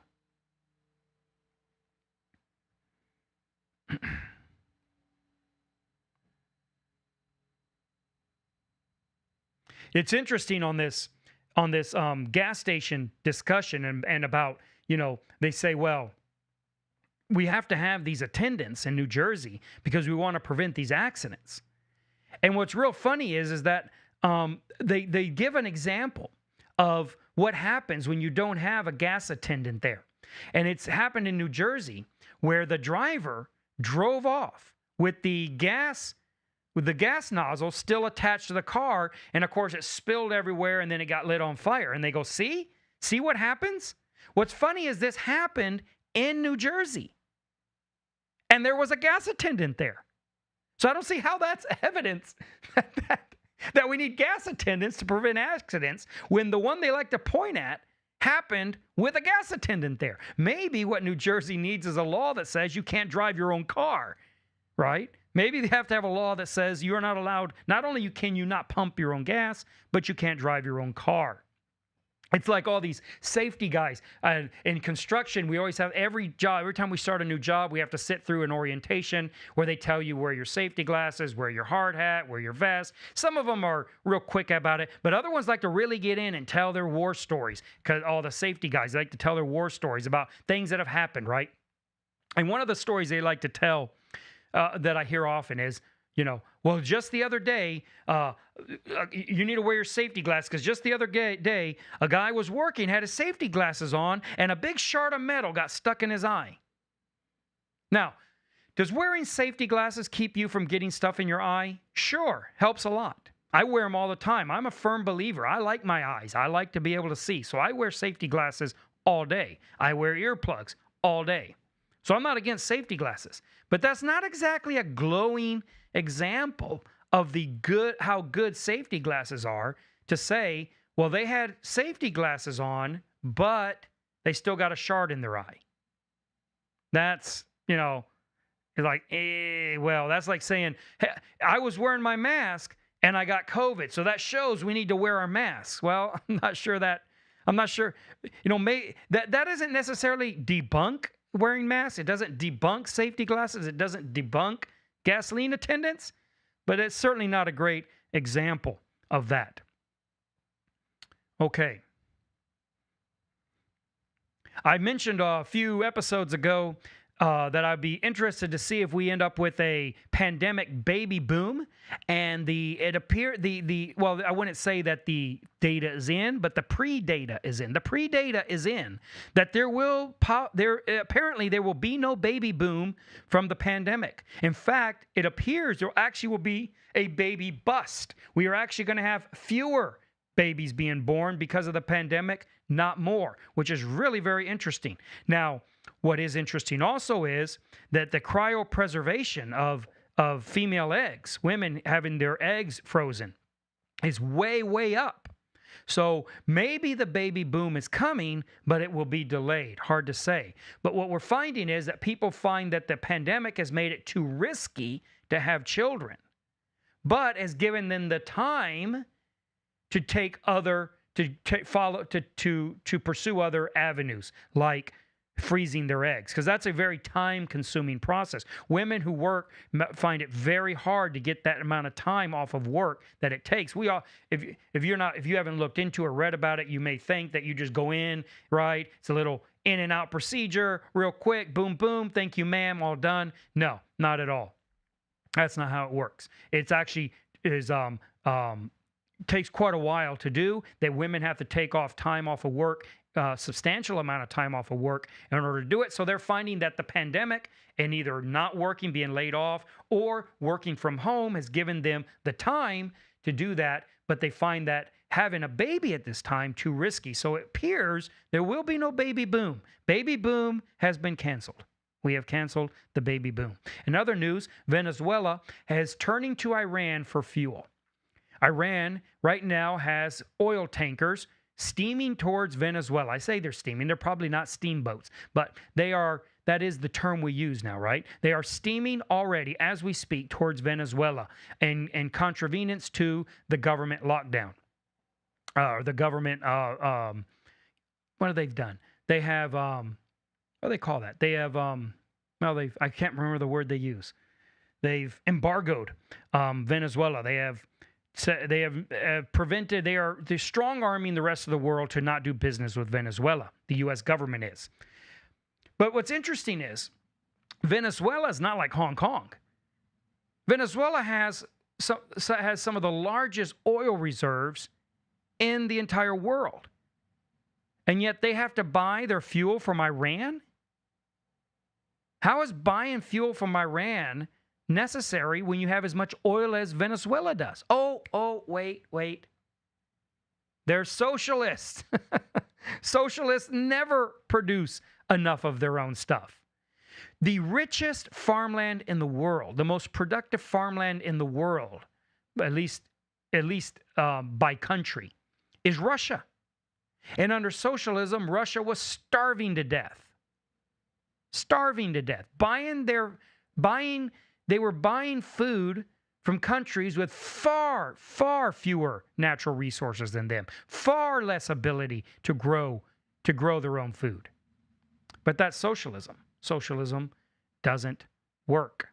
It's interesting on this gas station discussion and about, they say, well, we have to have these attendants in New Jersey because we want to prevent these accidents. And what's real funny is that they give an example of what happens when you don't have a gas attendant there. And it's happened in New Jersey where the driver drove off with the gas nozzle still attached to the car, and of course it spilled everywhere and then it got lit on fire. And they go, see what happens? What's funny is this happened in New Jersey, and there was a gas attendant there. So I don't see how that's evidence that we need gas attendants to prevent accidents when the one they like to point at happened with a gas attendant there. Maybe what New Jersey needs is a law that says you can't drive your own car, right? Maybe they have to have a law that says you're not allowed, not only can you not pump your own gas, but you can't drive your own car. It's like all these safety guys. In construction, we always have every time we start a new job, we have to sit through an orientation where they tell you wear your safety glasses, wear your hard hat, wear your vest. Some of them are real quick about it, but other ones like to really get in and tell their war stories, because all the safety guys, they like to tell their war stories about things that have happened, right? And one of the stories they like to tell that I hear often is, well, just the other day, you need to wear your safety glasses because just the other day, a guy was working, had his safety glasses on, and a big shard of metal got stuck in his eye. Now, does wearing safety glasses keep you from getting stuff in your eye? Sure, helps a lot. I wear them all the time. I'm a firm believer. I like my eyes. I like to be able to see. So I wear safety glasses all day. I wear earplugs all day. So I'm not against safety glasses. But that's not exactly a glowing example of how good safety glasses are to say, well, they had safety glasses on, but they still got a shard in their eye. That's, it's like, well, that's like saying, hey, I was wearing my mask and I got COVID, so that shows we need to wear our masks. Well, I'm not sure, that doesn't necessarily debunk wearing masks. It doesn't debunk safety glasses. It doesn't debunk gasoline attendants, but it's certainly not a great example of that. Okay. I mentioned a few episodes ago that I'd be interested to see if we end up with a pandemic baby boom. And I wouldn't say that the data is in, but the pre-data is in. The pre-data is in that apparently there will be no baby boom from the pandemic. In fact, it appears there actually will be a baby bust. We are actually going to have fewer babies being born because of the pandemic, not more, which is really very interesting. Now, what is interesting also is that the cryopreservation of female eggs, women having their eggs frozen, is way, way up. So maybe the baby boom is coming, but it will be delayed. Hard to say. But what we're finding is that people find that the pandemic has made it too risky to have children, but has given them the time to pursue other avenues, like freezing their eggs, because that's a very time-consuming process. Women who work find it very hard to get that amount of time off of work that it takes. If you haven't looked into or read about it, you may think that you just go in, right? It's a little in and out procedure, real quick, boom, boom, thank you, ma'am, all done. No, not at all. That's not how it works. It's actually is takes quite a while to do. That women have to take off time off of work, substantial amount of time off of work in order to do it. So they're finding that the pandemic and either not working, being laid off, or working from home has given them the time to do that. But they find that having a baby at this time too risky. So it appears there will be no baby boom. Baby boom has been canceled. We have canceled the baby boom. In other news, Venezuela is turning to Iran for fuel. Iran right now has oil tankers steaming towards Venezuela. I say they're steaming. They're probably not steamboats, but they are. That is the term we use now, right? They are steaming already as we speak towards Venezuela and contravenance to the government lockdown. The government, what have they done? They have, what do they call that? They have, I can't remember the word they use. They've embargoed Venezuela. They're strong-arming the rest of the world to not do business with Venezuela. The U.S. government is. But what's interesting is Venezuela is not like Hong Kong. Venezuela has some of the largest oil reserves in the entire world. And yet they have to buy their fuel from Iran? How is buying fuel from Iran necessary when you have as much oil as Venezuela does? Wait. They're socialists. Socialists never produce enough of their own stuff. The richest farmland in the world, the most productive farmland in the world, at least by country, is Russia. And under socialism, Russia was starving to death. Starving to death. They were buying food from countries with far, far fewer natural resources than them, far less ability to grow their own food. But that's socialism. Socialism doesn't work.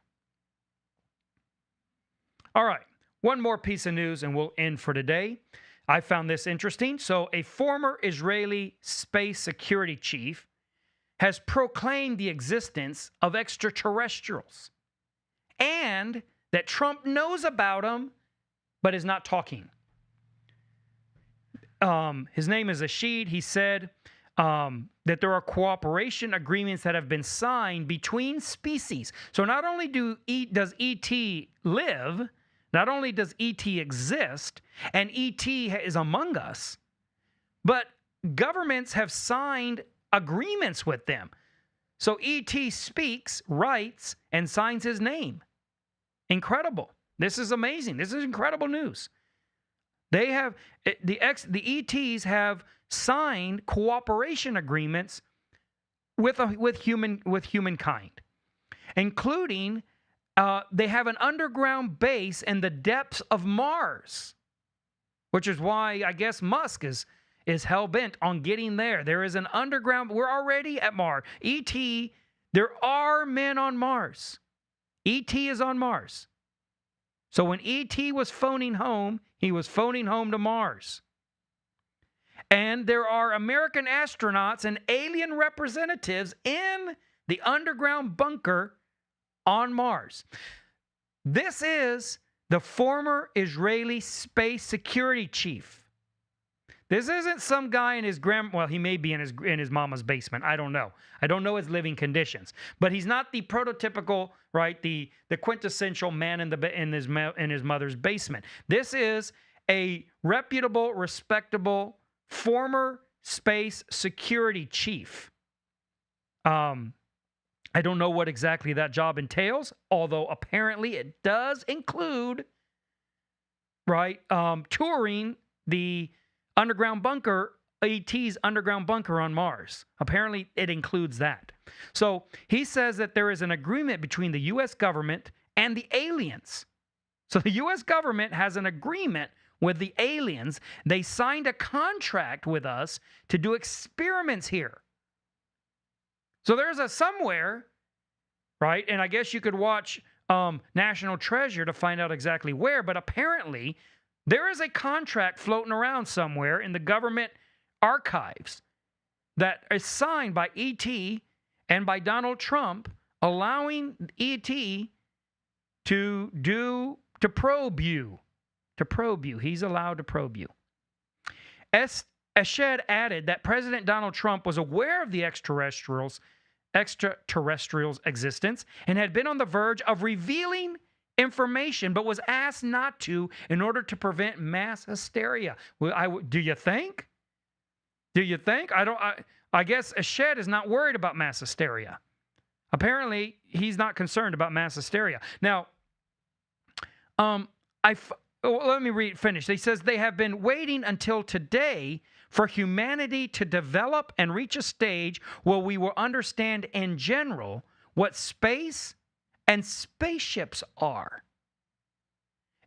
All right, one more piece of news and we'll end for today. I found this interesting. So a former Israeli space security chief has proclaimed the existence of extraterrestrials and that Trump knows about them but is not talking. His name is Ashid. He said that there are cooperation agreements that have been signed between species. So not only does ET live, not only does ET exist, and ET is among us, but governments have signed agreements with them. So ET speaks, writes, and signs his name. Incredible. This is amazing. This is incredible news. They have the ETs have signed cooperation agreements with humankind, including they have an underground base in the depths of Mars, which is why I guess Musk is hell-bent on getting there. There is an underground. We're already at Mars. ET, there are men on Mars. ET is on Mars. So when ET was phoning home, he was phoning home to Mars. And there are American astronauts and alien representatives in the underground bunker on Mars. This is the former Israeli space security chief. This isn't some guy in his well, he may be in his mama's basement. I don't know. I don't know his living conditions. But he's not the prototypical, right? The quintessential man in his mother's basement. This is a reputable, respectable former space security chief. I don't know what exactly that job entails, although apparently it does include, right, touring the underground bunker, ET's underground bunker on Mars. Apparently it includes that. So he says that there is an agreement between the U.S. government and the aliens. So the U.S. government has an agreement with the aliens. They signed a contract with us to do experiments here. So there's a somewhere, right? And I guess you could watch National Treasure to find out exactly where, but apparently there is a contract floating around somewhere in the government archives that is signed by ET and by Donald Trump, allowing ET to probe you. To probe you. He's allowed to probe you. Eshed added that President Donald Trump was aware of the extraterrestrials' existence and had been on the verge of revealing information, but was asked not to in order to prevent mass hysteria. Well, do you think? Do you think? I guess Eshed is not worried about mass hysteria. Apparently, he's not concerned about mass hysteria. Now, let me finish. He says they have been waiting until today for humanity to develop and reach a stage where we will understand in general what space and spaceships are.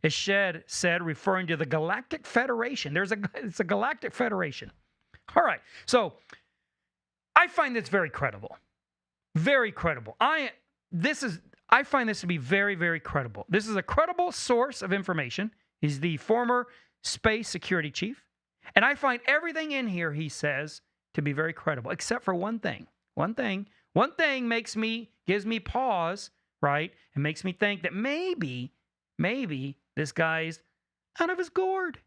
Eshed said, referring to the Galactic Federation. It's a Galactic Federation. All right. So I find this very credible. Very credible. I find this to be very, very credible. This is a credible source of information. He's the former space security chief. And I find everything in here, he says, to be very credible, except for one thing. One thing gives me pause, right? And makes me think that maybe this guy's out of his gourd.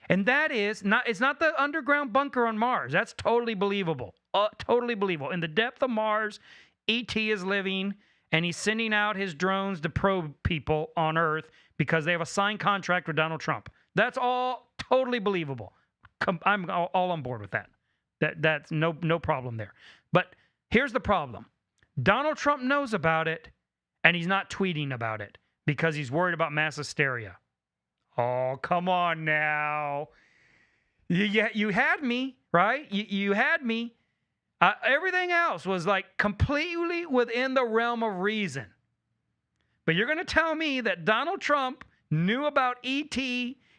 And that is it's not the underground bunker on Mars. That's totally believable. Totally believable. In the depth of Mars, E.T. is living, and he's sending out his drones to probe people on Earth because they have a signed contract with Donald Trump. That's all totally believable. I'm all on board with that. That's no problem there. But here's the problem. Donald Trump knows about it, and he's not tweeting about it because he's worried about mass hysteria. Oh, come on now. You had me, right? You had me. Everything else was like completely within the realm of reason. But you're going to tell me that Donald Trump knew about ET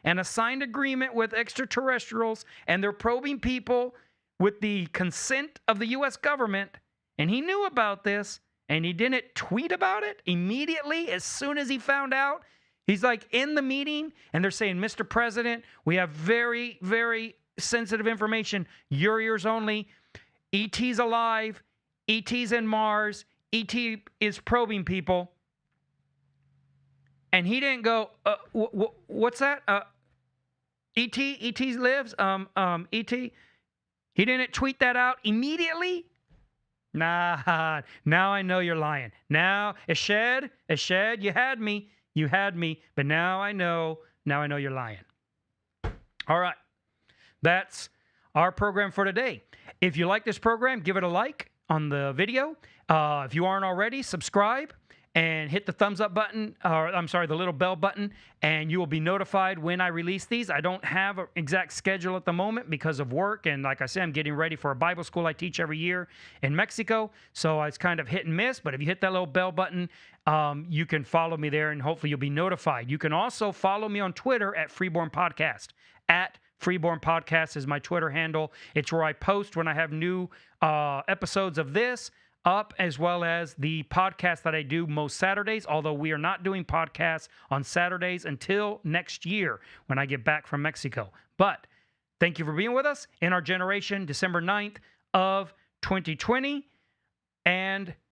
and a signed agreement with extraterrestrials, and they're probing people with the consent of the U.S. government, and he knew about this, and he didn't tweet about it immediately as soon as he found out. He's like in the meeting, and they're saying, Mr. President, we have very, very sensitive information. Your ears only. ET's alive. ET's in Mars. ET is probing people. And he didn't go, what's that? ET lives? ET? He didn't tweet that out immediately? Nah, now I know you're lying. Now, Eshed, you had me, but now I know you're lying. All right. That's our program for today. If you like this program, give it a like on the video. If you aren't already, subscribe and hit the thumbs up button, the little bell button, and you will be notified when I release these. I don't have an exact schedule at the moment because of work, and like I said, I'm getting ready for a Bible school I teach every year in Mexico, so it's kind of hit and miss, but if you hit that little bell button, you can follow me there, and hopefully you'll be notified. You can also follow me on Twitter at Freeborn Podcast. At Freeborn Podcast is my Twitter handle. It's where I post when I have new episodes of this up, as well as the podcast that I do most Saturdays, although we are not doing podcasts on Saturdays until next year when I get back from Mexico. But thank you for being with us in our generation, December 9th of 2020, and